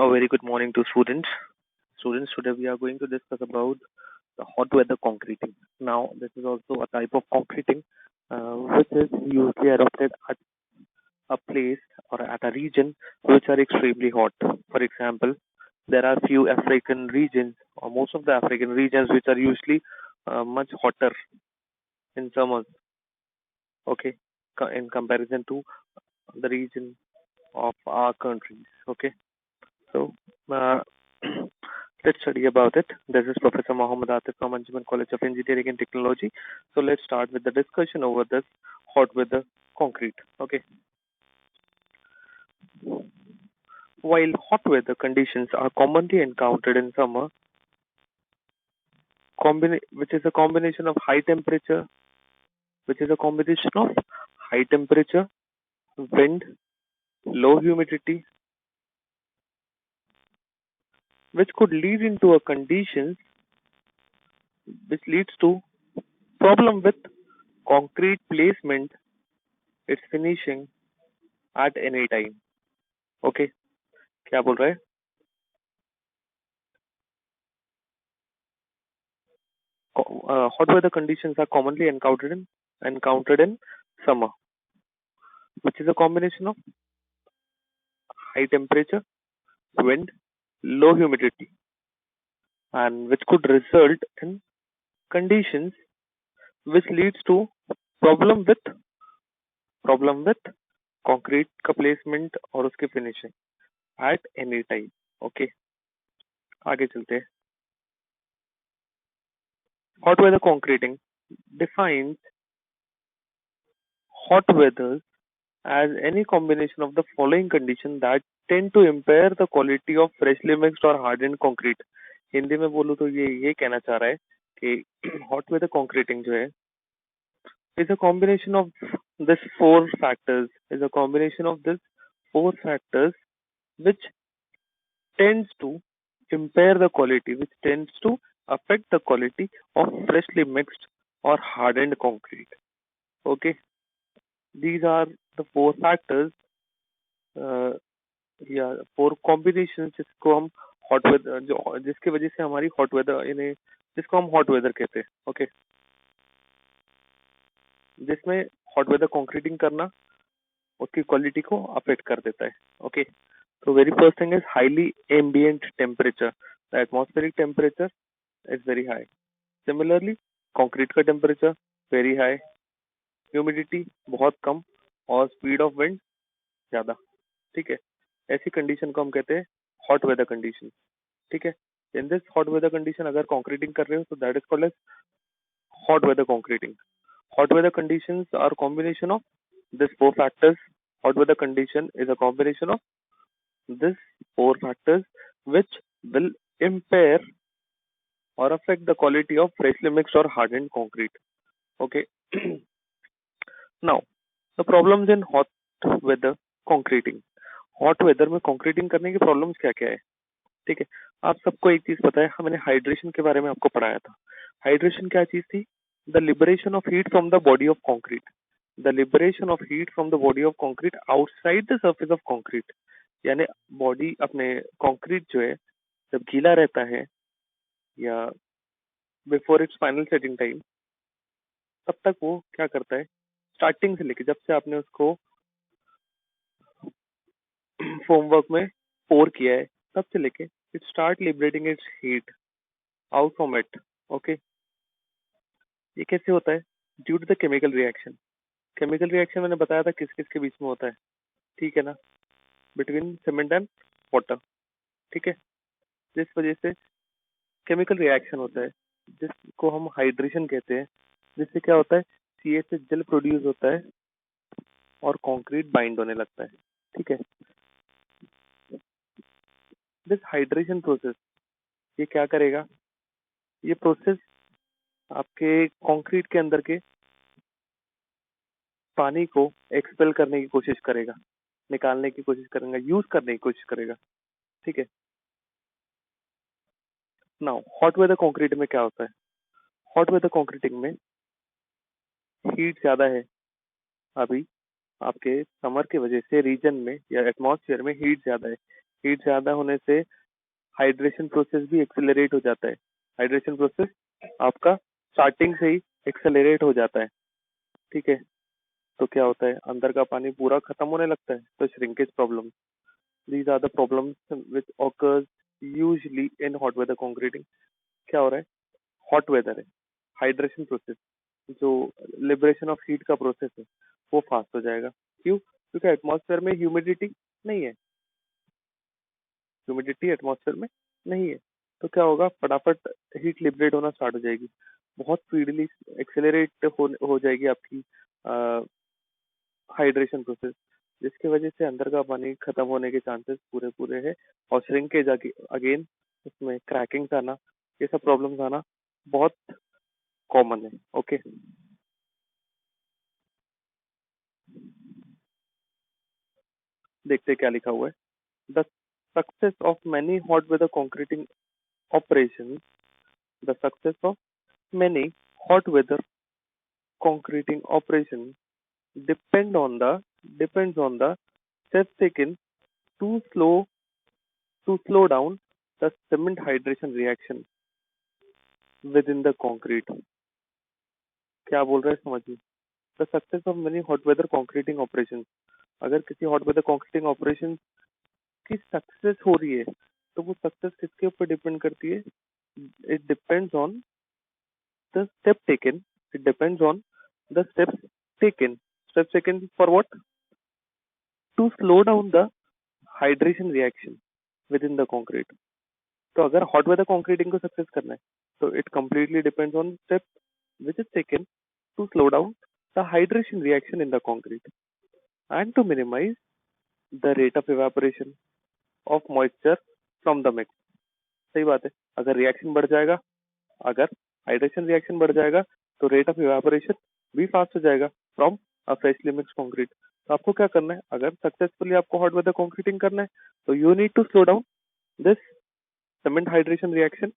A very good morning to students. Students, today we are going to discuss about the hot weather concreting. Now, this is also a type of concreting which is usually adopted at a place or at a region which are extremely hot. For example, there are few African regions or most of the African regions which are usually much hotter in summers. Okay, in comparison to the region of our countries. Okay, so. Uh, Let's study about it. This is Professor Mohammed Atif from Anjuman College of Engineering and Technology. So let's start with the discussion over this hot weather concrete. Okay. While hot weather conditions are commonly encountered in summer, which is a combination of high temperature, which is a combination of high temperature, wind, low humidity, which could lead into a conditions which leads to problem with concrete placement, its finishing at any time. Okay क्या बोल रहा है hot weather conditions are commonly encountered in summer, which is a combination of high temperature, wind, low humidity, and which could result in conditions which leads to problem with problem with concrete का placement और उसके finishing at any time. Okay आगे चलते हैं. Hot weather concreting defines hot weathers as any combination of the following conditions that tend to impair the quality of freshly mixed or hardened concrete. Hindi में बोलूँ तो ये कहना चाह रहा है कि hot weather concreting जो है is a combination of this four factors which tends to impair the quality, which tends to affect the quality of freshly mixed or hardened concrete. Okay, these are the four factors या four combination जिसको हम hot weather जिसकी वजह से हमारी hot weather इन्हें जिसको हम हॉट वेदर कहते हैं. ओके, जिसमें हॉट वेदर कंक्रीटिंग करना उसकी क्वालिटी को अफेक्ट कर देता है. ओके, तो very first thing is highly ambient temperature. The atmospheric temperature is very high. Similarly concrete का टेम्परेचर वेरी हाई, ह्यूमिडिटी बहुत कम और स्पीड ऑफ विंड ज्यादा. ठीक है, ऐसी कंडीशन को हम कहते हैं हॉट वेदर कंडीशन. ठीक है, in this hot weather condition अगर कंक्रीटिंग कर रहे हो तो that is called as hot weather concreting. Hot weather conditions are combination of this four factors. Hot weather condition is a combination of this four factors which will impair or affect the quality of freshly mixed or hardened concrete. Okay. Now the problems in hot weather concreting. Hot weather में concreting करने की problems क्या क्या है. ठीक है, आप सबको एक चीज पता है, हमने हाइड्रेशन के बारे में आपको पढ़ाया था. हाइड्रेशन क्या चीज थी? The liberation of heat from the body of concrete. The liberation of heat from the body of concrete outside the surface of concrete. यानी बॉडी अपने कॉन्क्रीट जो है जब गीला रहता है या before it's final setting time, तब तक वो क्या करता है, स्टार्टिंग से लेके जब से आपने उसको फोमवर्क में पोर किया है तब से लेके it start liberating its heat out from it. Okay, ये कैसे होता है? Due to the chemical reaction. Chemical reaction मैंने बताया था किस किस के बीच में होता है. ठीक है ना, बिटवीन सीमेंट एंड वाटर. ठीक है, जिस वजह से केमिकल रिएक्शन होता है जिसको हम हाइड्रेशन कहते हैं, जिससे क्या होता है, CH जल प्रोड्यूस होता है और कंक्रीट बाइंड होने लगता है. ठीक है, दिस हाइड्रेशन प्रोसेस ये क्या करेगा, ये प्रोसेस आपके कंक्रीट के अंदर के पानी को एक्सपेल करने की कोशिश करेगा, निकालने की कोशिश करेगा, यूज करने की कोशिश करेगा. ठीक है, नाउ हॉट वेदर कंक्रीट में क्या होता है? हॉट वेदर कंक्रीटिंग में हीट ज्यादा है. अभी आपके समर की वजह से रीजन में या एटमॉस्फेयर में हीट ज्यादा है. हीट ज्यादा होने से हाइड्रेशन प्रोसेस भी एक्सेलरेट हो जाता है। हाइड्रेशन प्रोसेस आपका स्टार्टिंग से ही एक्सेलरेट हो जाता है, ठीक है। तो क्या होता है, अंदर का पानी पूरा खत्म होने लगता है, तो shrinkage problem. These are the problems which occurs usually in hot weather concreting. क्या हो रहा है, हॉट वेदर है, हाइड्रेशन प्रोसेस, जो लिबरेशन ऑफ हीट का प्रोसेस है, वो फास्ट हो जाएगा। क्यों? क्योंकि एटमॉस्फेयर में ह्यूमिडिटी नहीं है, ह्यूमिडिटी एटमॉस्फेयर में नहीं है। तो क्या होगा, फटाफट हीट लिबरेट होना स्टार्ट हो जाएगी, बहुत स्पीडली एक्सेलरेट हो जाएगी आपकी हाइड्रेशन प्रोसेस, जिसकी वजह से अंदर का पानी खत्म होने के चांसेस पूरे पूरे है। और श्रिंकेज अगेन, उसमें क्रैकिंग आना, ये सब प्रॉब्लम्स आना बहुत कॉमन है। ओके, देखते क्या लिखा हुआ है। The success of many hot weather concreting operation, the success of many hot weather concreting operation depends on the steps taken to slow down the cement hydration reaction within the concrete। क्या बोल रहे हैं समझिए। The success of many hot weather concreting operation, अगर किसी hot weather concreting operation की success हो रही है, तो वो सक्सेस किसके ऊपर डिपेंड करती है? It depends on the step taken, it depends on the steps taken for what? To slow down the hydration reaction within the concrete. तो अगर हॉट वेदर कॉन्क्रीटिंग को सक्सेस करना है, तो it completely depends on step which is taken to slow down the hydration reaction in the concrete and to minimize the rate of evaporation of moisture from the mix. सही बात है, अगर reaction बढ़ जाएगा, अगर हाइड्रेशन रिएक्शन बढ़ जाएगा, तो रेट ऑफ इवेपोरेशन भी फास्ट हो जाएगा from a freshly mix concrete. तो आपको क्या करना है, अगर सक्सेसफुली आपको हॉट वेदर कॉन्क्रीटिंग करना है, तो you need to slow down this cement hydration reaction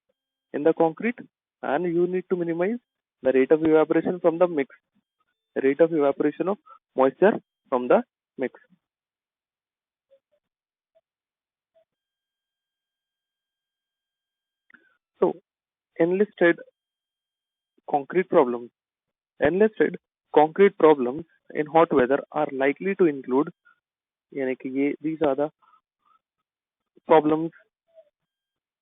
in the concrete, and you need to minimize the rate of evaporation from the mix, rate of evaporation of moisture from the mix. So enlisted concrete problems, enlisted concrete problems in hot weather are likely to include, यानी कि ये these are the problems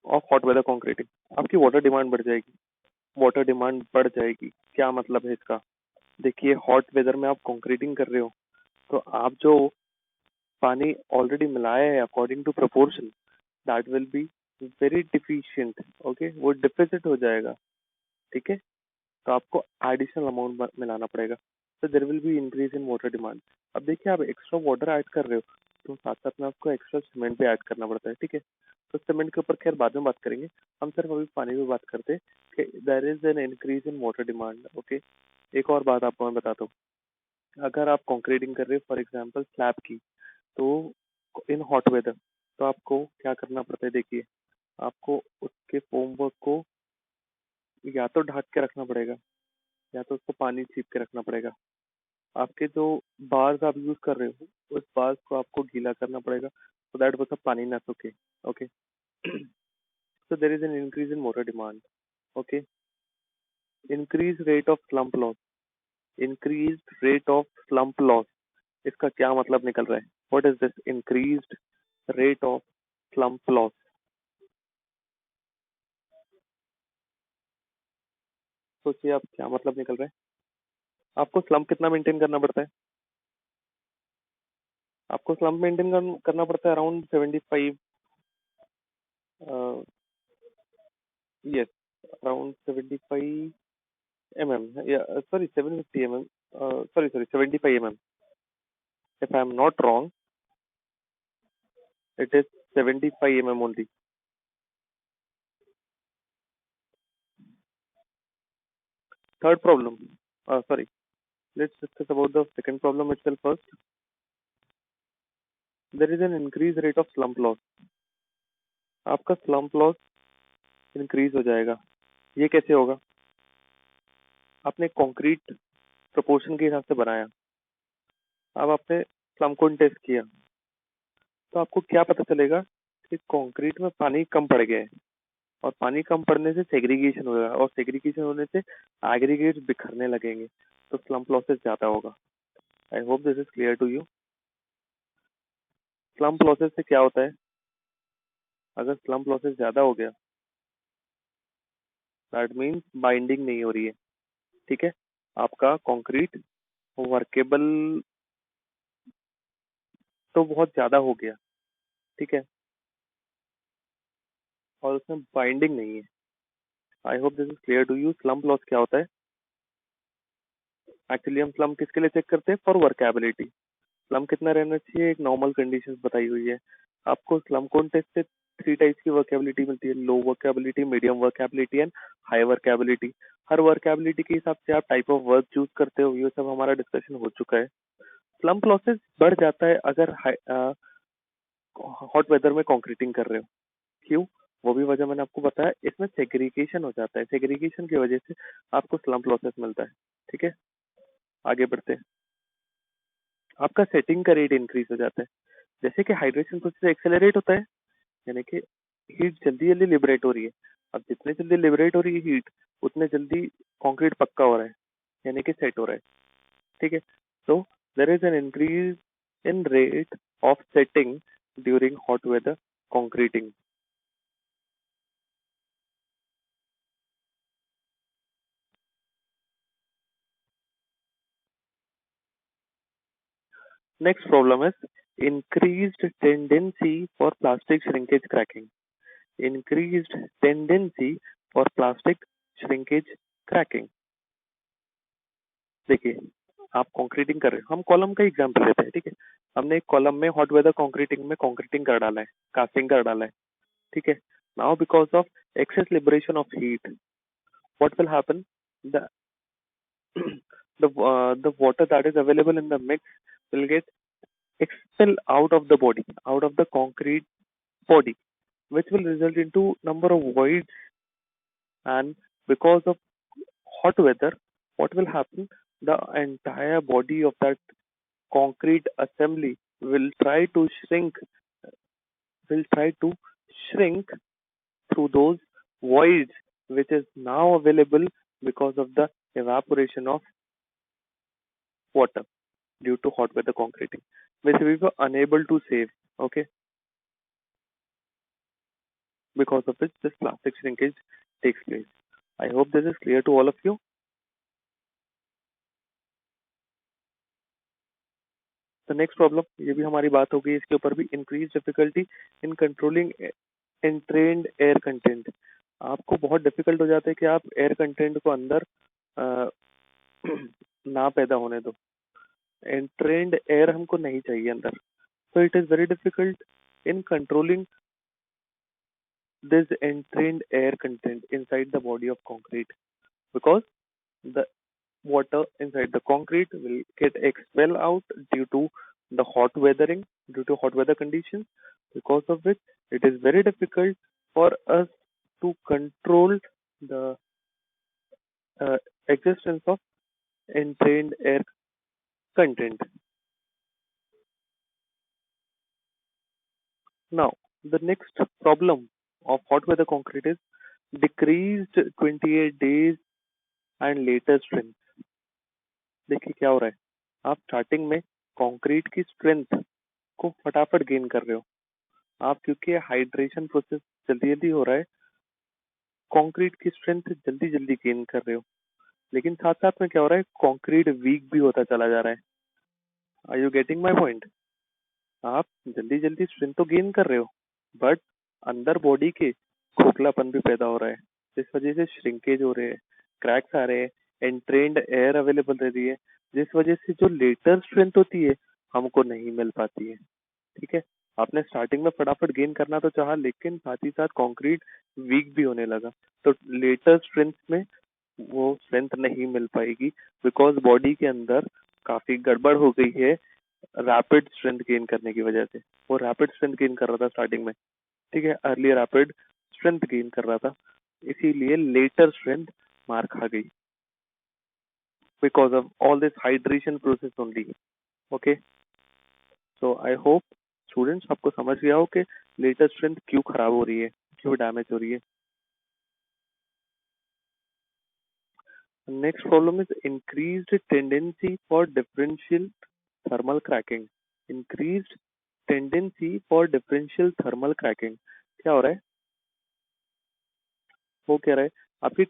of hot weather concreting। आपकी water demand बढ़ जाएगी, water demand बढ़ जाएगी, क्या मतलब है इसका? देखिए, हॉट वेदर में आप कंक्रीटिंग कर रहे हो, तो आप जो पानी ऑलरेडी मिलाया है according to proportion, that will be very deficient. Okay, वो डिफिसिट हो जाएगा, ठीक है। तो आपको एडिशनल अमाउंट मिलाना पड़ेगा, तो there will be increase in water demand. अब देखिए, आप एक्स्ट्रा वाटर ऐड कर रहे हो, तो साथ साथ में आपको एक्स्ट्रा सीमेंट भी ऐड करना पड़ता है, ठीक है। तो सीमेंट के ऊपर खैर बाद में बात करेंगे, हम सिर्फ अभी पानी में बात करते हैं कि there is an increase in water demand. Okay, एक और बात आपको मैं बताता हूँ, अगर आप कॉन्क्रीटिंग कर रहे हो फॉर एग्जाम्पल स्लैब की, तो इन हॉट वेदर तो आपको क्या करना पड़ता है, देखिए, आपको उसके फोमवर्क को या तो ढक के रखना पड़ेगा, या तो उसको पानी छीप के रखना पड़ेगा। आपके जो बार्स आप यूज कर रहे हो, उस बार्स को आपको गीला करना पड़ेगा, सो दैट वो सब पानी ना सूखे। Okay, so there is an increase in water demand. Okay, increase rate of slump loss, increase rate of slump loss, इसका क्या मतलब निकल रहा है? What is this increased rate of slump loss? सोचिए आप, क्या मतलब निकल रहा है? आपको स्लम्प कितना मेंटेन करना पड़ता है? आपको स्लम्प मेंटेन करना पड़ता है अराउंड 75, यस, अराउंड 75 mm, या sorry 750 mm, sorry 75 mm, if I am not wrong, it is 75 mm only। Third problem, sorry, let's discuss about the second problem itself first। There is an increased rate of slump loss, आपका slump loss increase हो जाएगा। ये कैसे होगा? आपने concrete proportion के हिसाब से बनाया, अब आपने स्लम को टेस्ट किया, तो आपको क्या पता चलेगा कि कंक्रीट में पानी कम पड़ गया है और पानी कम पड़ने से सेग्रीगेशन होगा और सेग्रीगेशन होने से एग्रीगेट्स बिखरने लगेंगे तो स्लम्प लॉसेस ज्यादा होगा। I hope this is clear to you. Slump losses से क्या होता है, अगर स्लम्प लॉसेस ज्यादा हो गया दैट मीन्स बाइंडिंग नहीं हो रही है। ठीक है, आपका कंक्रीट वर्केबल तो बहुत ज्यादा हो गया, ठीक है, और उसमें बाइंडिंग नहीं है। I hope this is clear to you. Slump loss क्या होता है, एक्चुअली हम स्लम्प किसके लिए चेक करते हैं, फॉर वर्केबिलिटी। स्लम्प कितना रहना चाहिए, एक नॉर्मल कंडीशंस बताई हुई है आपको। स्लम्प कौन टेस्ट से 3 टाइप्स की वर्केबिलिटी मिलती है, low workability, medium workability and high workability. हर वर्केबिलिटी के हिसाब से आप टाइप ऑफ वर्क चूज करते हो, ये सब हमारा डिस्कशन हो चुका है। स्लम्प लॉसेस बढ़ जाता है अगर हॉट वेदर में कंक्रीटिंग कर रहे हो। क्यों, वो भी वजह मैंने आपको बताया, इसमें सेग्रीगेशन हो जाता है, सेग्रीगेशन की वजह से आपको स्लम्प लॉसेस मिलता है। ठीक है, आगे बढ़ते हैं। आपका सेटिंग का रेट इंक्रीज हो जाता है, जैसे कि हाइड्रेशन प्रोसेस एक्सेलरेट होता है, यानी कि हीट जल्दी जल्दी लिबरेट हो रही है। अब जितने जल्दी लिबरेट हो रही है हीट, उतने जल्दी कंक्रीट पक्का हो रहा है, यानी कि सेट हो रहा है। ठीक है, so there is an increase in rate of setting during hot weather concreting. Next problem is increased tendency for plastic shrinkage cracking. Increased tendency for plastic shrinkage cracking. देखिए, आप कंक्रीटिंग कर रहे हो, हम कॉलम का एग्जांपल लेते हैं। ठीक है, हमने एक कॉलम में हॉट वेदर कंक्रीटिंग में कंक्रीटिंग कर डाला है, कास्टिंग कर डाला है। ठीक है, now because of excess liberation of heat, what will happen, the the water that is available in the mix will get expelled out of the body, out of the concrete body, which will result into number of voids. And because of hot weather, what will happen, the entire body of that concrete assembly will try to shrink through those voids which is now available because of the evaporation of water due to hot weather concreting, which we were unable to save. Okay, because of which this plastic shrinkage takes place. I hope this is clear to all of you. The next problem, ये भी हमारी बात हो गई, इसके ऊपर भी increased difficulty in controlling entrained air content. आपको बहुत डिफिकल्ट हो जाता है कि आप एयर कंटेंट को अंदर अ, ना पैदा होने दो। एंट्रेंड एयर हमको नहीं चाहिए अंदर, so it is very difficult in controlling this entrained air content inside the body of concrete, because the water inside the concrete will get expelled out due to the hot weathering, due to hot weather conditions, because of which it is very difficult for us to control the uh, existence of entrained air content. Now, the next problem of hot weather concrete is decreased 28 days and later strength. देखिए क्या हो रहा है, आप starting में concrete की strength को फटाफट गेन कर रहे हो। आप क्योंकि हाइड्रेशन प्रोसेस जल्दी जल्दी हो रहा है, कंक्रीट की स्ट्रेंथ जल्दी जल्दी गेन कर रहे हो, लेकिन साथ साथ में क्या हो रहा है, कंक्रीट वीक भी होता चला जा रहा है। Are you getting my point? आप जल्दी जल्दी स्ट्रेंथ तो गेन कर रहे हो, बट अंदर बॉडी के खोखलापन भी पैदा हो रहा है, जिस वजह से श्रिंकेज हो रहे हैं, क्रैक्स आ रहे हैं, एंट्रेन्ड एयर अवेलेबल रह रही है, जिस वजह से जो लेटर स्ट्रेंथ होती है हमको नहीं मिल पाती है। ठीक है, आपने स्टार्टिंग में फटाफट गेन करना तो चाहा, लेकिन साथ ही साथ कंक्रीट वीक भी होने लगा, तो लेटर स्ट्रेंथ में वो स्ट्रेंथ नहीं मिल पाएगी, बिकॉज बॉडी के अंदर काफी गड़बड़ हो गई है रैपिड स्ट्रेंथ गेन करने की वजह से। वो रैपिड स्ट्रेंथ गेन कर रहा था स्टार्टिंग में, ठीक है, अर्ली रैपिड स्ट्रेंथ गेन कर रहा था, इसीलिए लेटर स्ट्रेंथ मार खा गई because of all this hydration process only. Okay, so I hope students आपको समझ गया हो कि लेटर स्ट्रेंथ क्यों खराब हो रही है, क्यों डैमेज हो रही है. Next problem is increased tendency for differential thermal cracking. Increased tendency for differential thermal cracking. क्या हो रहा है, वो कह रहा है आपकी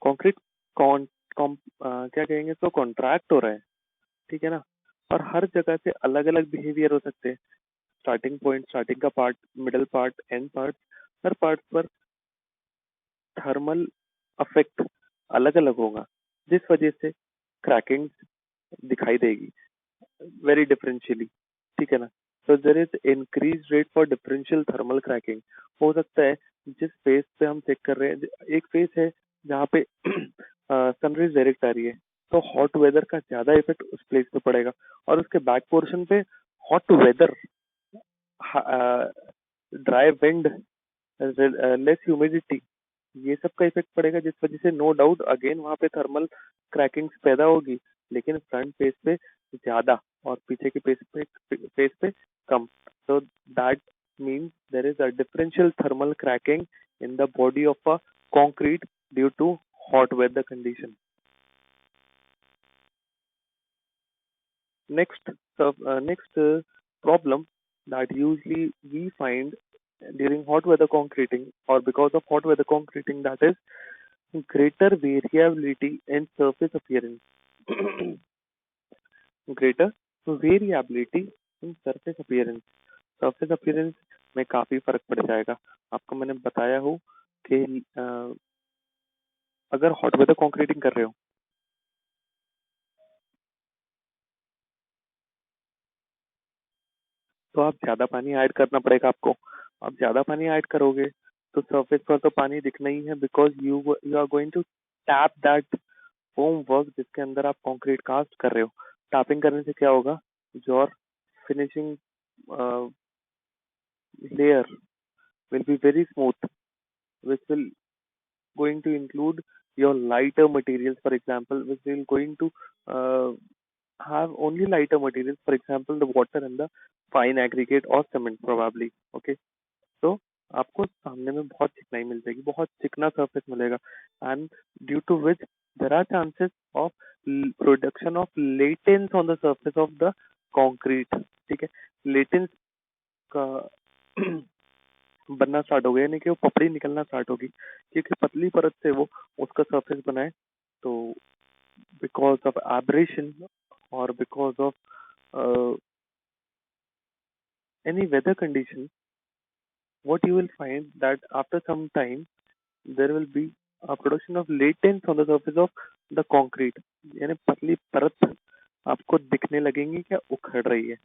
कंक्रीट कौन क्या कहेंगे, तो कॉन्ट्रैक्ट हो रहा है, ठीक है ना. और हर जगह से अलग अलग बिहेवियर हो सकते हैं. स्टार्टिंग पॉइंट, स्टार्टिंग का part, middle part, and part, her part पर थर्मल अफेक्ट अलग अलग होगा, जिस वजह से क्रैकिंग दिखाई देगी वेरी डिफरेंशियली, ठीक है ना. तो there is increase rate for differential thermal cracking. हो सकता है जिस फेस पे हम चेक कर रहे हैं, एक फेस है जहाँ पे सनरेज डायरेक्ट आ रही है, तो हॉट वेदर का ज्यादा इफेक्ट उस प्लेस पे पड़ेगा. और उसके बैक पोर्शन पे hot weather, dry wind, less humidity, ये सब का इफेक्ट पड़ेगा, जिस वजह से नो डाउट अगेन वहां पे थर्मल क्रैकिंग पैदा होगी, लेकिन फ्रंट फेस पे ज्यादा और पीछे के फेस पे कम. so that means there is a differential thermal cracking in the body of a concrete due to hot weather condition. Next problem that usually we find during hot weather concreting or because of hot weather concreting, that is greater variability in surface appearance. greater variability in surface appearance. Surface appearance में काफी फर्क पड़ जाएगा. आपको मैंने बताया हो कि अगर हॉट वेदर कॉन्क्रीटिंग कर रहे हो तो आप ज्यादा पानी ऐड करना पड़ेगा आपको. आप ज्यादा पानी ऐड करोगे तो सरफेस पर तो पानी दिखना ही है, because you you are going to tap that formwork जिसके अंदर आप कंक्रीट कास्ट कर रहे हो. टैपिंग करने से क्या होगा, your finishing layer will be very smooth, which will going to include your lighter materials, for example, which will going to uh, have only lighter materials, for example, the water and the fine aggregate or cement probably. Okay, so आपको सामने में बहुत चिकनाई मिल जाएगी, बहुत चिकना surface मिलेगा, and due to which there are chances of production of laitance on the surface of the concrete. ठीक है, लेटेंस का बनना स्टार्ट हो गया, यानी कि वो पपड़ी निकलना स्टार्ट होगी, क्योंकि पतली परत से वो उसका सरफेस बनाए. तो because of abrasion or because of any weather condition, what you will find that after some time there will be a production of latent on the surface of the concrete. यानी पतली परत आपको दिखने लगेंगी क्या उखड़ रही है,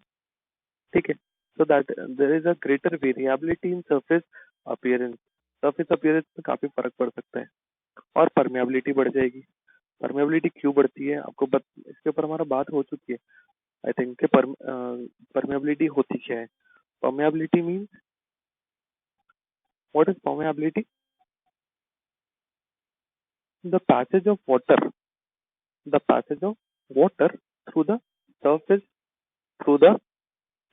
ठीक है. so that there is a greater variability in surface appearance. surface appearance में काफी फर्क पड़ सकता है. और परमेबिलिटी बढ़ जाएगी. परमेबिलिटी क्यों बढ़ती है आपको इसके ऊपर हमारा बात हो चुकी है आई थिंक कि परमेबिलिटी होती क्या है. permeability means, what is permeability? The passage of water, the passage of water through the surface, through the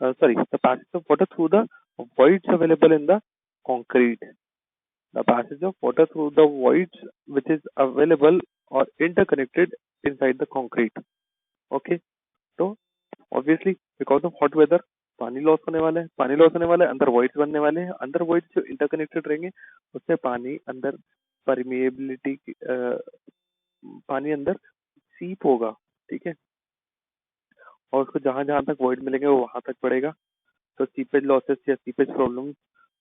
the passage of water through the voids available in the concrete. The passage of water through the voids which is available or interconnected inside the concrete. Okay, तो obviously because of hot weather पानी loss होने वाला है, पानी loss होने वाला है, अंदर वॉइड्स बनने वाले हैं, अंदर वॉइड्स जो इंटरकनेक्टेड रहेंगे उससे पानी अंदर परमिएबिलिटी, पानी अंदर सीप होगा, ठीक है, और उसको जहां जहां तक वॉइड मिलेंगे वो वहां तक पड़ेगा. तो सीपेज लॉसेस या सीपेज प्रॉब्लम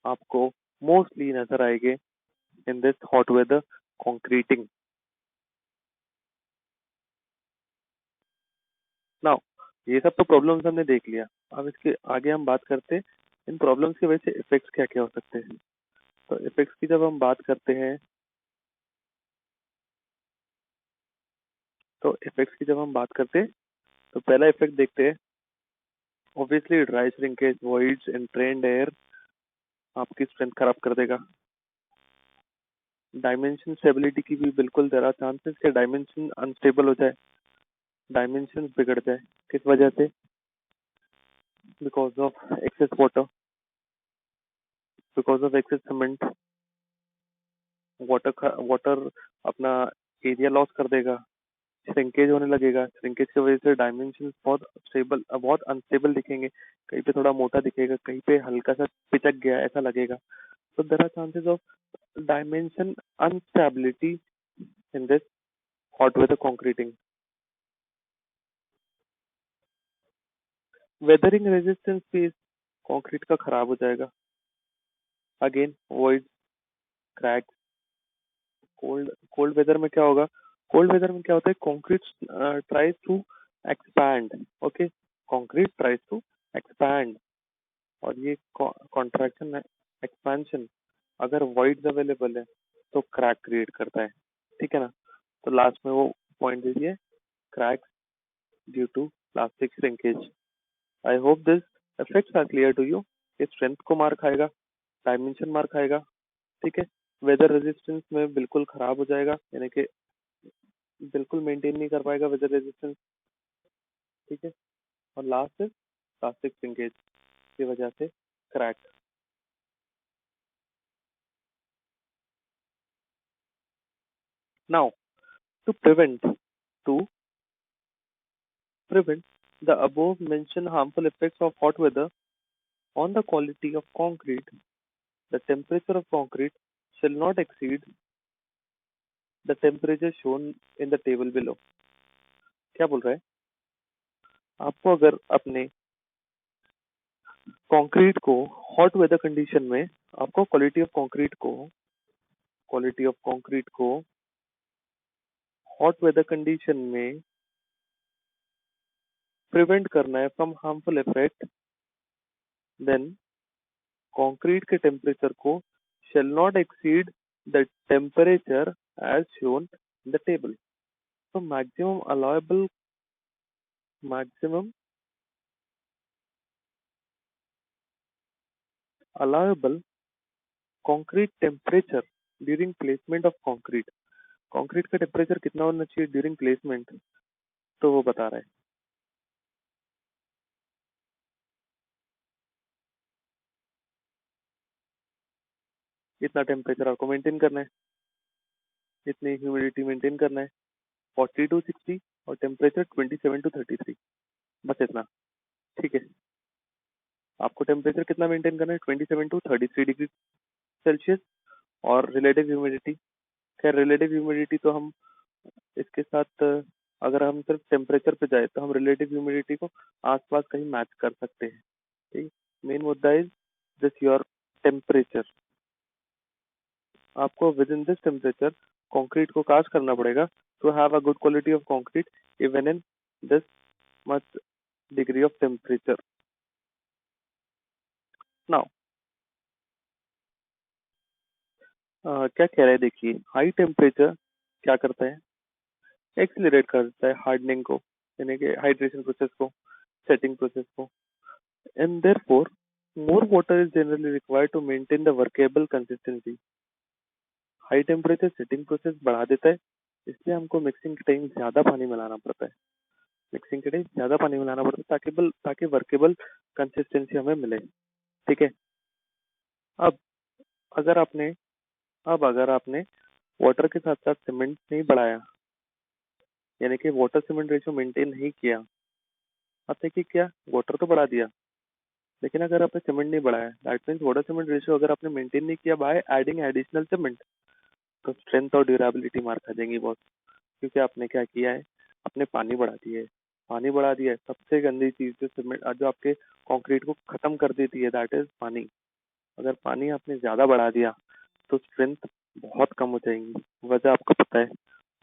आपको मोस्टली नजर आएंगे in this hot weather concreting. Now ये सब तो प्रॉब्लम्स हमने देख लिया. अब इसके आगे हम बात करते हैं इन प्रॉब्लम्स की वजह से इफेक्ट्स क्या क्या हो सकते हैं. तो इफेक्ट्स की जब हम बात करते हैं, तो इफेक्ट्स की जब हम बात करते हैं तो पहला इफेक्ट देखते हैं. Obviously dry shrinkage, voids, entrained air आपकी स्ट्रेंथ खराब कर देगा. डायमेंशन स्टेबिलिटी की भी बिल्कुल देर आर चांसेस कि डायमेंशन अनस्टेबल हो जाए, डायमेंशन बिगड़ जाए. किस वजह से, because of excess water, because of excess cement, water अपना एरिया लॉस कर देगा, श्रिंकेज होने लगेगा, श्रिंकेज की वजह से डायमेंशन बहुत अनस्टेबल दिखेंगे, कहीं पे थोड़ा मोटा दिखेगा, कहीं पे हल्का सा पिचक गया ऐसा लगेगा. So there are chances of dimension instability in this hot weather concreting. Weathering resistance भी कंक्रीट का खराब हो जाएगा. Again voids, cracks. Cold weather में क्या होगा? कोल्ड वेदर में क्या होता है? Concrete tries to expand. Okay, concrete tries to expand, और ये कॉन्ट्रैक्शन एक्सपेंशन अगर वॉइड्स अवेलेबल है तो क्रैक क्रिएट करता है. ठीक है ना? तो लास्ट में वो पॉइंट दे दिए, cracks due to plastic shrinkage. I hope this effects are clear to you. ये स्ट्रेंथ को मार खाएगा, डायमेंशन मार खाएगा. ठीक है, वेदर रेजिस्टेंस में बिल्कुल खराब हो जाएगा, यानी कि बिल्कुल मेंटेन नहीं कर पाएगा वेदर रेजिस्टेंस. ठीक है, और लास्ट है प्लास्टिक श्रिंकेज की वजह से crack. Now to prevent to prevent the above mentioned harmful effects of hot weather on the quality of concrete, the temperature of concrete shall not exceed the temperature shown in the table below. क्या बोल रहा है? आपको अगर अपने concrete को hot weather condition में, आपको क्वालिटी ऑफ कंक्रीट को हॉट वेदर कंडीशन में प्रिवेंट करना है from harmful effect, then concrete के टेम्परेचर को shall not exceed the temperature as shown in the table. So maximum allowable concrete temperature during placement of concrete. concrete का temperature कितना होना चाहिए during placement, तो वो बता रहा है. इतना टेम्परेचर आपको मेंटेन करना है, इतनी ह्यूमिडिटी मेंटेन करना है, 40 to 60 और टेम्परेचर 27 to 33, बस इतना. ठीक है, आपको टेम्परेचर कितना मेंटेन करना है? 27 to 33 डिग्री सेल्सियस. और रिलेटिव ह्यूमिडिटी, खैर रिलेटिव ह्यूमिडिटी तो हम इसके साथ अगर हम सिर्फ टेम्परेचर पे जाए तो हम रिलेटिव ह्यूमिडिटी को आसपास कहीं मैच कर सकते हैं. ठीक, मेन मुद्दा इज दिस योर टेम्परेचर. आपको within this temperature concrete को कास्ट करना पड़ेगा to have a good quality of concrete even in this much degree of temperature. Now क्या कह रहे हैं देखिए, हाई टेम्परेचर क्या करता है? एक्सिलरेट करता है हार्डनिंग को, यानी कि हाइड्रेशन प्रोसेस को, सेटिंग प्रोसेस को. And therefore more water is generally required to maintain the workable consistency. High temperature setting process बढ़ा देता है, इसलिए हमको मिक्सिंग के टाइम ज्यादा पानी मिलाना पड़ता है. ताकि वर्केबल कंसिस्टेंसी हमें मिले. ठीक है, अब अगर आपने अगर आपने वाटर के साथ साथ सीमेंट नहीं बढ़ाया, यानी कि वाटर सीमेंट रेशियो मेंटेन नहीं किया, आपने क्या वाटर तो बढ़ा दिया, लेकिन अगर आपने सीमेंट नहीं बढ़ाया, that means water cement ratio अगर आपने मेंटेन नहीं किया बाय एडिंग एडिशनल सीमेंट, तो स्ट्रेंथ और ड्यूरेबिलिटी मार खा जाएंगी बहुत. क्योंकि आपने क्या किया है? आपने पानी बढ़ा दिया है. पानी बढ़ा दिया है, सबसे गंदी चीज जो सीमेंट जो आपके कंक्रीट को खत्म कर देती है, दैट इज पानी. अगर पानी आपने ज्यादा बढ़ा दिया तो स्ट्रेंथ बहुत कम हो जाएंगी, वजह आपको पता है,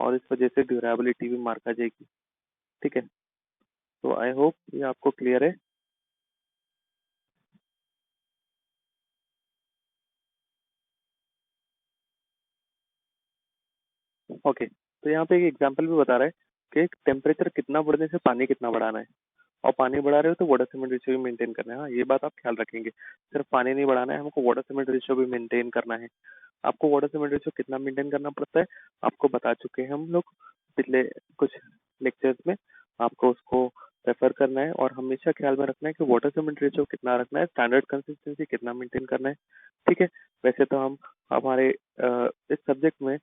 और इस वजह से ड्यूरेबिलिटी भी मार खा जाएगी. ठीक है, तो आई होप ये आपको क्लियर है. ओके, तो यहाँ पे एक एग्जांपल भी बता रहा है कि टेम्परेचर कितना बढ़ने से पानी कितना बढ़ाना है, और पानी बढ़ा रहे हो तो वाटर सीमेंट रेशियो भी मेंटेन करना है. हाँ, ये बात आप ख्याल रखेंगे, सिर्फ पानी नहीं बढ़ाना है, हमको वाटर सीमेंट रेशियो भी मेंटेन करना है. आपको वाटर सीमेंट रेशियो कितना मेंटेन करना पड़ता है आपको बता चुके हैं हम लोग पिछले कुछ लेक्चर्स में. आपको उसको रेफर करना है और हमेशा ख्याल में रखना है कि वाटर सीमेंट रेशियो कितना रखना है, स्टैंडर्ड कंसिस्टेंसी कितना मेंटेन करना है। ठीक है, वैसे तो हम हमारे इस सब्जेक्ट में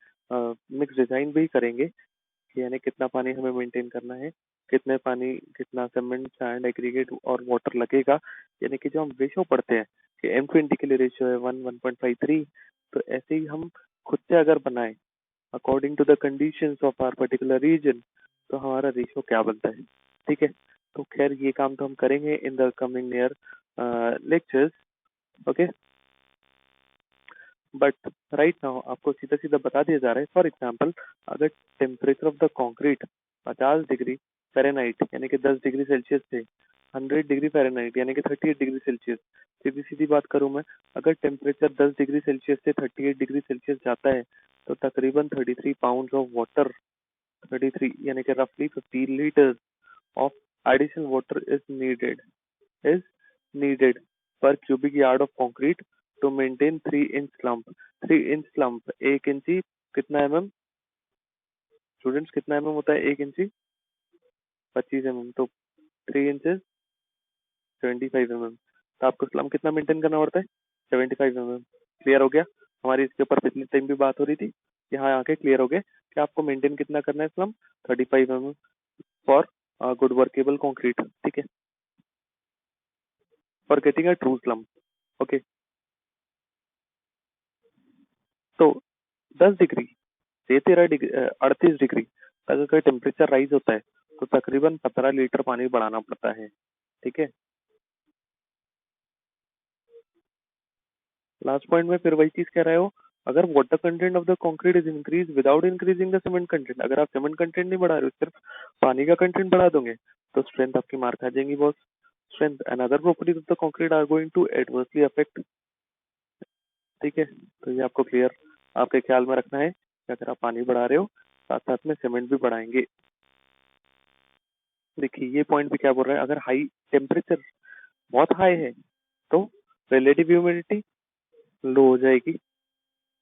मिक्स डिजाइन भी करेंगे कि यानी कितना पानी हमें मेंटेन करना है, कितने पानी, कितना सीमेंट, सैंड, एग्रीगेट और वाटर लगेगा। यानी कि जो हम रेशियो पढ़ते हैं कि M20 के लिए रेशियो है 1:1.53, तो ऐसे ही हम खुद से अगर बनाए according to the conditions of our particular region, तो हमारा रेशियो क्या बनता है। ठीक है, तो खैर ये काम तो हम करेंगे in the coming near lectures. Okay, but right now आपको सीधा सीधा बता दिया जा रहा है। फॉर एग्जाम्पल, अगर temperature of the concrete 50 degree Fahrenheit यानी कि 10 डिग्री सेल्सियस से 100 डिग्री फ़ारेनहाइट यानी कि 38 डिग्री सेल्सियस, सीधी सीधी बात करूं मैं, अगर टेम्परेचर 10 डिग्री सेल्सियस से 38 डिग्री सेल्सियस जाता है तो तकरीबन 33 पाउंड ऑफ वाटर, 33 यानी कि रफली 15 litres of additional water is needed per cubic yard of concrete to maintain 3 inch slump। 3 inch slump 1 इंची कितना mm, स्टूडेंट्स कितना mm होता है 1 इंची? 25 mm, तो 3 इंचेस 75 mm। तो आपको slump कितना मेंटेन करना पड़ता है? 75 mm। क्लियर हो गया? हमारी इसके ऊपर पिछले टाइम भी बात हो रही थी, यहाँ आके क्लियर हो गया कि आपको मेंटेन कितना करना है slump, 35 mm for good workable concrete. ठीक है, for getting a true slump। Okay, तो 10 डिग्री से 13 डिग्री 38 डिग्री तक अगर टेम्परेचर राइज होता है तो तकरीबन 15 लीटर पानी बढ़ाना पड़ता है। ठीक है, लास्ट पॉइंट में फिर वही चीज कह रहे हो, अगर water content of the concrete is increase without increasing the cement content, अगर आप सीमेंट कंटेंट नहीं बढ़ा रहे हो, सिर्फ पानी का कंटेंट बढ़ा दोगे तो स्ट्रेंथ आपकी मार खा जाएंगी boss. Strength and other properties of the concrete are going to adversely affect. ठीक है, तो ये आपको क्लियर आपके ख्याल में रखना है कि अगर आप पानी बढ़ा रहे हो साथ साथ में सीमेंट भी बढ़ाएंगे। देखिए ये पॉइंट भी क्या बोल रहा है, अगर हाई टेम्परेचर बहुत हाई है तो रिलेटिव ह्यूमिडिटी लो हो जाएगी,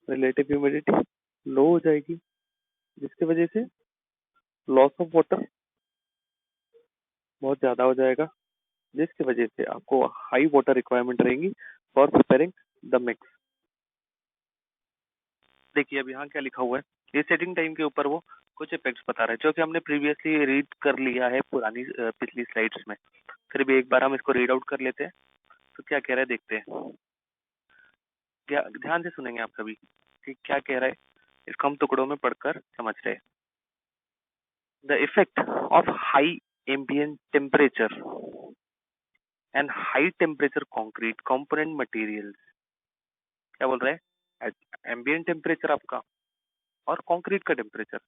रिलेटिव ह्यूमिडिटी लो हो जाएगी, जिसकी वजह से लॉस ऑफ वाटर बहुत ज्यादा हो जाएगा, जिसकी वजह से आपको हाई वाटर रिक्वायरमेंट रहेगी फॉर प्रिपेयरिंग द मिक्स। देखिए अब यहाँ क्या लिखा हुआ है, ये सेटिंग टाइम के ऊपर वो कुछ इफेक्ट्स बता रहा है जो कि हमने प्रीवियसली रीड कर लिया है पुरानी पिछली स्लाइड्स में। फिर भी एक बार हम इसको रीड आउट कर लेते हैं, तो क्या कह रहा है देखते हैं। क्या ध्यान से सुनेंगे आप सभी कि क्या कह रहा है, इसको हम टुकड़ों में पढ़कर समझ रहे हैं। The effect of high ambient temperature and high temperature concrete component materials. क्या बोल रहे हैं, एम्बिएंट टेम्परेचर आपका और कंक्रीट का टेम्परेचर,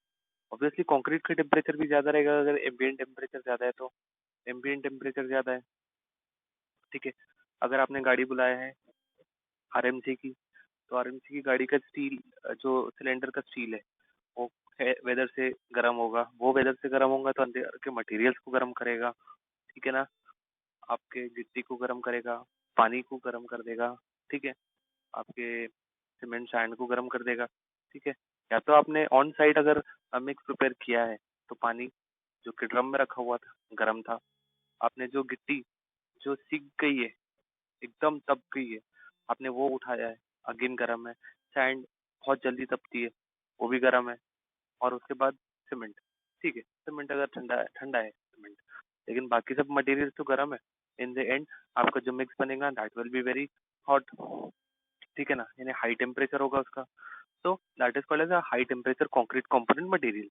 ऑब्वियसली कंक्रीट का टेम्परेचर भी ज्यादा रहेगा अगर एम्बिएंट टेम्परेचर ज्यादा है तो एम्बिएंट टेम्परेचर ज्यादा है। ठीक है, अगर आपने गाड़ी बुलाया है आरएमसी की, तो आरएमसी की गाड़ी का स्टील, जो सिलेंडर का स्टील है वो वेदर से गर्म होगा, वो वेदर से गर्म होगा तो अंदर के मटेरियल्स को गर्म करेगा। ठीक है ना, आपके गिट्टी को गर्म करेगा, पानी को गर्म कर देगा। ठीक है, आपके सीमेंट सैंड को गर्म कर देगा। ठीक है, या तो आपने ऑन साइट अगर मिक्स प्रिपेयर किया है तो पानी जो कि ड्रम में रखा हुआ था गर्म था, आपने जो गिट्टी जो सिक गई है एकदम तप गई है आपने वो उठाया है, अगेन गर्म है। सैंड बहुत जल्दी तपती है, वो भी गर्म है। और उसके बाद सीमेंट, ठीक है सीमेंट अगर ठंडा है सीमेंट, लेकिन बाकी सब मटेरियल तो गर्म है। इन द एंड आपका जो मिक्स बनेगा that will be very hot. ठीक है ना, यानी हाई टेम्परेचर होगा उसका, तो that is called as a high temperature concrete component material.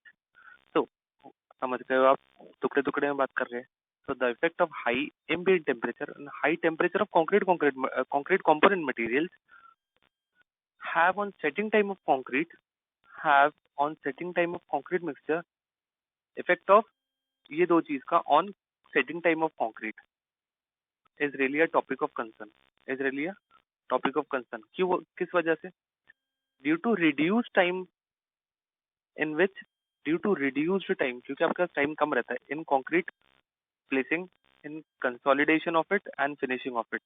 तो समझ गए हो आप, टुकड़े टुकड़े में बात कर रहे हैं। So the effect of high ambient temperature and high temperature of concrete component materials have on setting time of concrete have on setting time of concrete mixture effect of ये दो चीज का on setting time of concrete is really a topic of concern, is really a topic of concern। क्यों, किस वजह से? due to reduced time in which due to reduced time, क्योंकि आपका टाइम कम रहता है in concrete placing, in consolidation of it and finishing of it,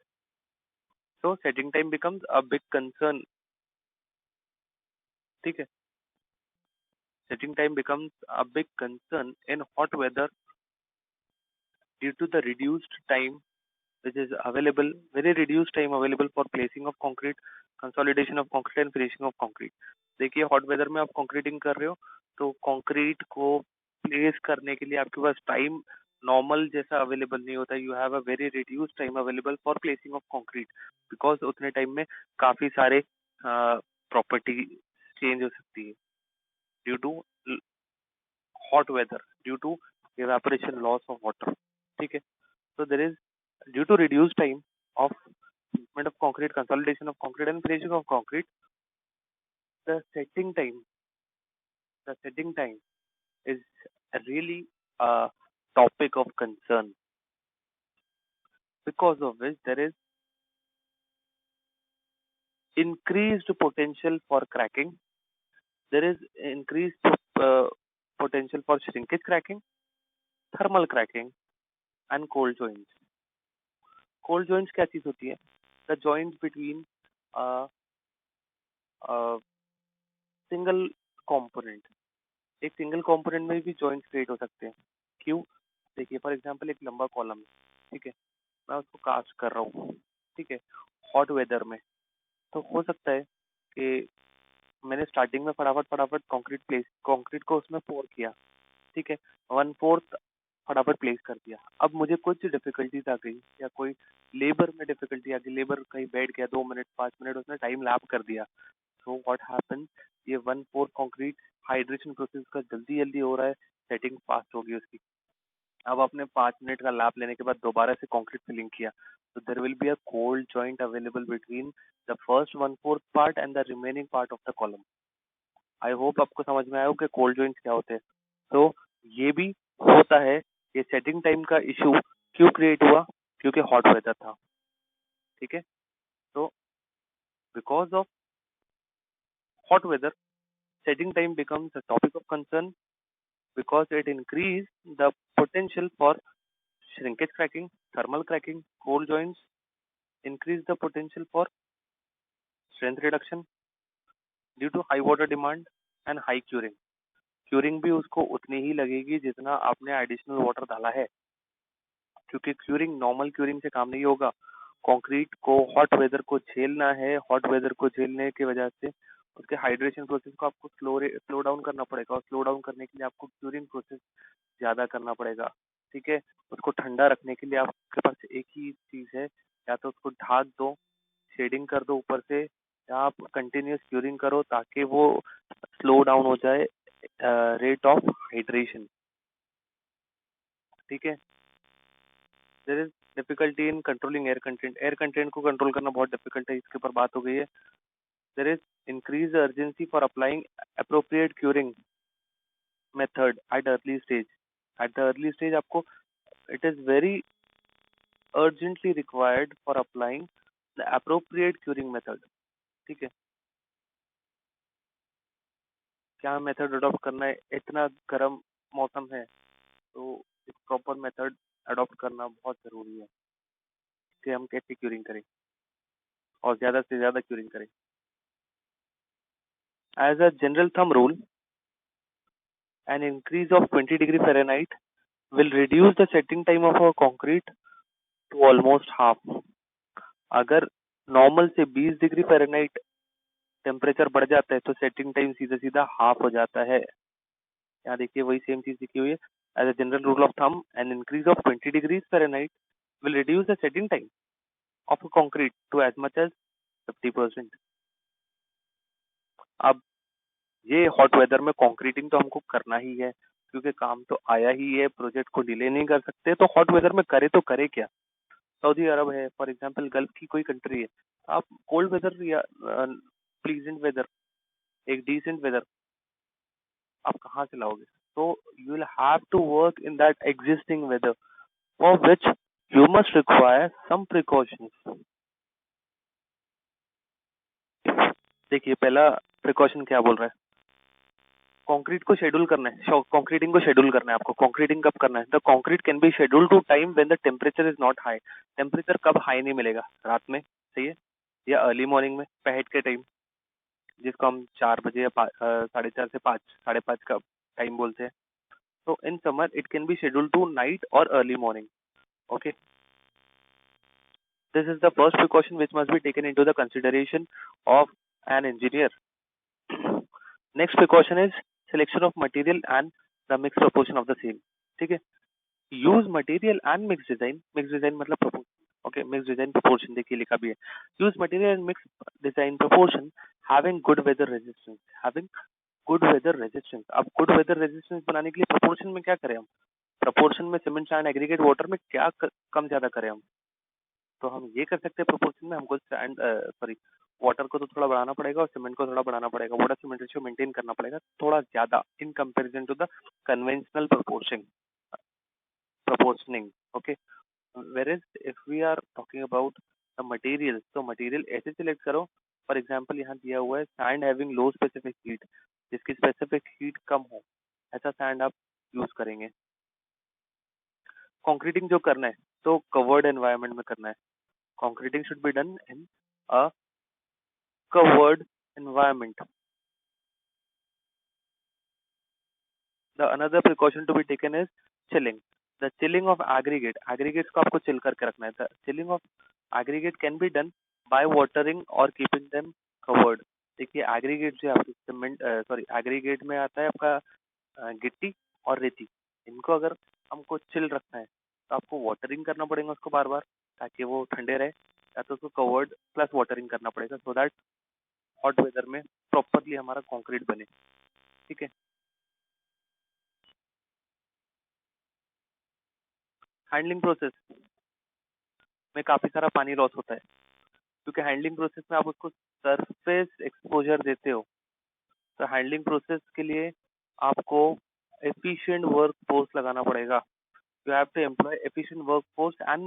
so setting time becomes a big concern। ठीक है, setting time becomes a big concern in hot weather due to the reduced time which is available, very reduced time available for placing of concrete, consolidation of concrete and finishing of concrete. देखिए hot weather में आप concreting कर रहे हो तो concrete को place करने के लिए आपके पास टाइम नॉर्मल जैसा अवेलेबल नहीं होता. You have a very reduced time available for placing of concrete because उतने टाइम में काफी सारे प्रॉपर्टी चेंज हो सकती है due to hot weather, due to evaporation loss of water. ठीक है. So there is, due to reduced time of movement of concrete, consolidation of concrete and finishing of concrete, the setting time is really a topic of concern, because of which there is increased potential for cracking, there is increased potential for shrinkage cracking, thermal cracking and cold joints. Cold joints क्या चीज होती है? The joints between single component. एक single component में भी joints create हो सकते हैं. क्यों? देखिए फॉर एग्जांपल एक लंबा कॉलम है, ठीक है, मैं उसको कास्ट कर रहा हूँ, ठीक है, हॉट वेदर में. तो हो सकता है कि मैंने स्टार्टिंग में फटाफट कंक्रीट को उसमें पोर किया, ठीक है, 1/4 फटाफट प्लेस कर दिया. अब मुझे कुछ डिफिकल्टीज आ गई या कोई लेबर में डिफिकल्टी आ गई, लेबर कहीं बैठ गया 2 मिनट 5 मिनट, उसने टाइम लैप कर दिया. सो व्हाट हैपन, ये 1/4 कंक्रीट हाइड्रेशन प्रोसेस का जल्दी हो रहा है, सेटिंग फास्ट होगी उसकी. अब आपने 5 मिनट का लैप लेने के बाद दोबारा से कंक्रीट फिलिंग किया, तो there will be a cold joint available between the first 1/4 part and the remaining part of the column. I hope आपको समझ में आया हो कि कोल्ड जॉइंट्स क्या होते हैं. तो ये भी होता है. ये सेटिंग टाइम का इशू क्यों क्रिएट हुआ? क्योंकि हॉट वेदर था. ठीक है. तो because of hot weather, setting time becomes a topic of concern because it increases the potential for shrinkage cracking, thermal cracking, cold joints, increase the potential for strength reduction due to high water demand and high curing. Curing भी उसको उतनी ही लगेगी जितना आपने additional water डाला है, क्योंकि curing normal curing से काम नहीं होगा. कंक्रीट को हॉट वेदर को झेलना है, हॉट वेदर को झेलने की वजह से उसके हाइड्रेशन प्रोसेस को आपको स्लो डाउन करना पड़ेगा, और स्लो डाउन करने के लिए आपको क्यूरिंग प्रोसेस ज्यादा करना पड़ेगा. ठीक है. उसको ठंडा रखने के लिए आपके पास एक ही चीज है, या तो उसको ढाक दो, शेडिंग कर दो ऊपर से, या आप कंटिन्यूस क्यूरिंग करो ताकि वो स्लो डाउन हो जाए रेट ऑफ हाइड्रेशन. ठीक है. There is difficulty in controlling air content. Air content को कंट्रोल करना बहुत डिफिकल्ट है, इसके ऊपर बात हो गई है. There is increase urgency for applying appropriate curing method at early stage. At the early stage आपको it is very urgently required for applying the appropriate curing method. ठीक है. क्या मेथड अडॉप्ट करना है? इतना गर्म मौसम है तो एक प्रॉपर मेथड अडॉप्ट करना बहुत जरूरी है कि हम कैसे क्यूरिंग करें और ज्यादा से ज्यादा क्यूरिंग करें. As a general thumb rule, an increase of 20 degree Fahrenheit will reduce the setting time of our concrete to almost half. अगर नॉर्मल से 20 डिग्री फ़ारेनहाइट टेम्परेचर बढ़ जाता है तो सेटिंग टाइम सीधा सीधा हाफ हो जाता है. यहाँ देखिए वही सेम चीज लिखी हुई है. As a general rule of thumb, an increase of 20 degrees fahrenheit will reduce the setting time of concrete to as much as 50%. अब ये हॉट वेदर में कंक्रीटिंग तो हमको करना ही है, क्योंकि काम तो आया ही है, प्रोजेक्ट को डिले नहीं कर सकते. तो हॉट वेदर में करे तो करे क्या? सऊदी अरब है फॉर एग्जांपल, गल्फ की कोई कंट्री है. आप कोल्ड वेदर या प्लीजेंट वेदर, एक डिसेंट वेदर आप कहाँ से लाओगे? So you will have to work in that existing weather, for which you must require some precautions. देखिए पहला प्रिकॉशन क्या बोल रहा है? कंक्रीट को शेड्यूल करना है, कंक्रीटिंग को शेड्यूल करना है आपको. कंक्रीटिंग कब करना है? The concrete can be schedule to time when the temperature is not high. Temperature कब हाई नहीं मिलेगा? रात में, सही है, या अर्ली मॉर्निंग में, पहट के टाइम, जिसको हम 4 बजे या 4:30 से 5, 5:30 का टाइम बोलते हैं. So in summer it can be scheduled to night or early morning. Okay, this is the first precaution which must be taken into the consideration of an engineer. Next precaution is selection of material and the mixed proportion of the same. ठीक है, use material and mixed design मतलब proportion. Okay, mixed design proportion देखिए लिखा भी है. Use material and mixed design proportion having good weather resistance. Having good weather resistance. अब good weather resistance बनाने के लिए proportion में क्या करें हम? proportion में सीमेंट सैंड एग्रीगेट वाटर में क्या कम ज्यादा करें हम? तो हम ये कर सकते हैं proportion में हमको सैंड सॉरी वाटर को तो थोड़ा बढ़ाना पड़ेगा और सीमेंट को थोड़ा बढ़ाना पड़ेगा. वाटर सीमेंट रेशियो मेंटेन करना पड़ेगा थोड़ा ज्यादा in comparison to the conventional proportioning. Okay, whereas if we are talking about the material, तो material ऐसे select करो. For example यहाँ दिया हुआ है sand having low specific heat, जिसकी specific heat कम हो, ऐसा sand आप यूज करेंगे. concreting जो करना है तो covered environment में करना है. concreting should be done in a covered environment. The another precaution to be taken is chilling. The chilling of aggregates को आपको chill करके रखना है. The chilling of aggregate can be done by watering or keeping them covered. देखिए aggregate जो है आपकी cement aggregate में आता है आपका गिट्टी और रेती. इनको अगर हमको चिल रखना है तो आपको वाटरिंग करना पड़ेगा उसको बार बार ताकि वो ठंडे रहे, या तो उसको कवर्ड प्लस वाटरिंग करना पड़ेगा सो दैट हॉट वेदर में प्रॉपरली हमारा कंक्रीट बने. ठीक है. हैंडलिंग प्रोसेस में काफी सारा पानी लॉस होता है क्योंकि हैंडलिंग प्रोसेस में आप उसको सरफेस एक्सपोजर देते हो. तो हैंडलिंग प्रोसेस के लिए आपको एफिशिएंट वर्क फोर्स लगाना पड़ेगा. You have to employ efficient work force and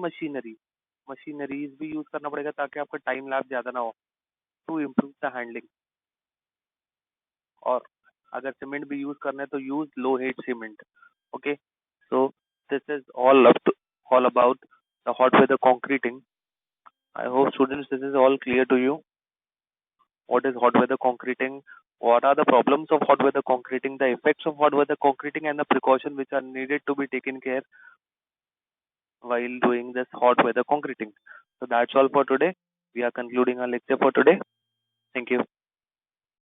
machineries भी यूज करना पड़ेगा ताकि आपका टाइम लैप ज्यादा ना हो टू इम्प्रूव द हैंडलिंग. और अगर सीमेंट भी यूज करना है तो use low head cement. Okay, so this is all about the hot weather concreting. I hope students this is all clear to you. What is hot weather concreting? What are the problems of hot weather concreting? The effects of hot weather concreting and the precautions which are needed to be taken care while doing this hot weather concreting. So that's all for today. We are concluding our lecture for today. Thank you.